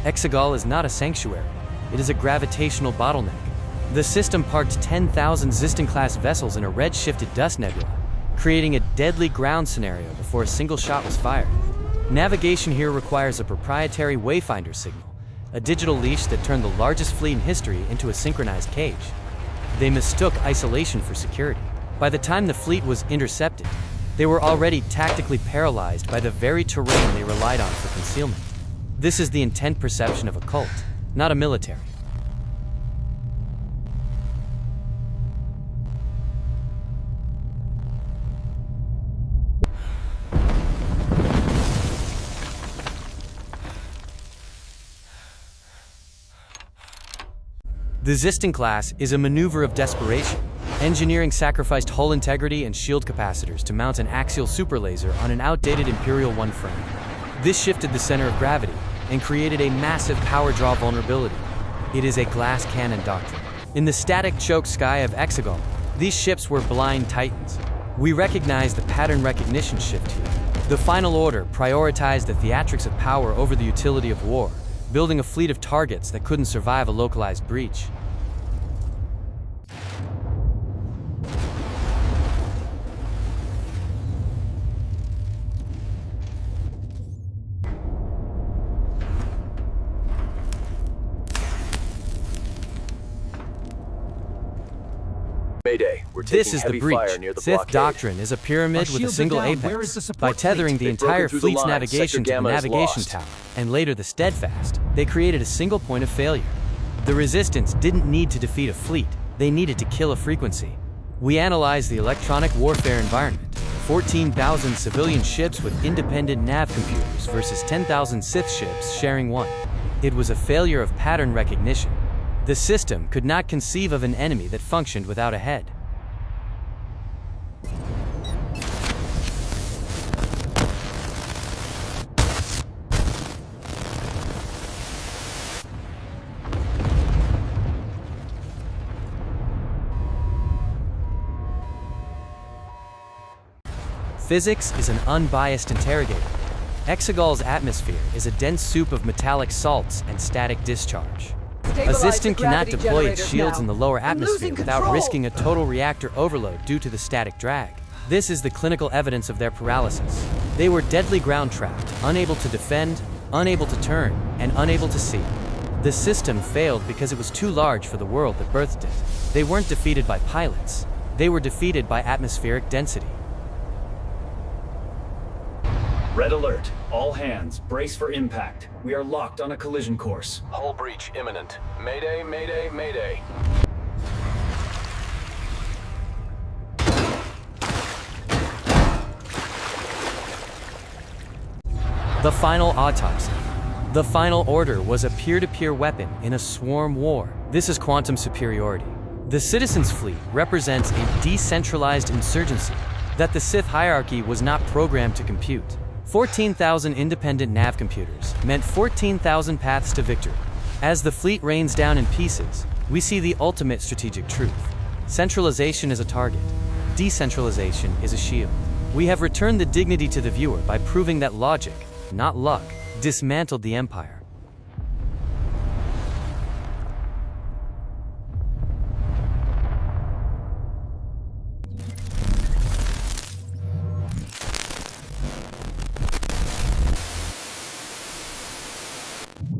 Exegol is not a sanctuary. It is a gravitational bottleneck. The system parked 10,000 Ziston-class vessels in a red-shifted dust nebula, creating a deadly ground scenario before a single shot was fired. Navigation here requires a proprietary wayfinder signal, a digital leash that turned the largest fleet in history into a synchronized cage. They mistook isolation for security. By the time the fleet was intercepted, they were already tactically paralyzed by the very terrain they relied on for concealment. This is the intent perception of a cult, not a military. The Ziston class is a maneuver of desperation. Engineering sacrificed hull integrity and shield capacitors to mount an axial superlaser on an outdated Imperial 1 frame. This shifted the center of gravity and created a massive power draw vulnerability. It is a glass cannon doctrine. In the static choke sky of Exegol, these ships were blind titans. We recognize the pattern recognition shift here. The Final Order prioritized the theatrics of power over the utility of war, building a fleet of targets that couldn't survive a localized breach. Mayday. This is the breach. Sith doctrine is a pyramid with a single apex. By tethering the entire fleet's navigation to the navigation tower, and later the Steadfast, they created a single point of failure. The Resistance didn't need to defeat a fleet, they needed to kill a frequency. We analyzed the electronic warfare environment. 14,000 civilian ships with independent nav computers versus 10,000 Sith ships sharing one. It was a failure of pattern recognition. The system could not conceive of an enemy that functioned without a head. Physics is an unbiased interrogator. Exegol's atmosphere is a dense soup of metallic salts and static discharge. A Ziston cannot deploy its shields in the lower atmosphere without risking a total reactor overload due to the static drag. This is the clinical evidence of their paralysis. They were deadly ground-trapped, unable to defend, unable to turn, and unable to see. The system failed because it was too large for the world that birthed it. They weren't defeated by pilots. They were defeated by atmospheric density. Red alert. All hands, brace for impact. We are locked on a collision course. Hull breach imminent. Mayday, mayday, mayday. The final autopsy. The Final Order was a peer-to-peer weapon in a swarm war. This is quantum superiority. The Citizens Fleet represents a decentralized insurgency that the Sith hierarchy was not programmed to compute. 14,000 independent nav computers meant 14,000 paths to victory. As the fleet rains down in pieces, we see the ultimate strategic truth. Centralization is a target. Decentralization is a shield. We have returned the dignity to the viewer by proving that logic, not luck, dismantled the empire.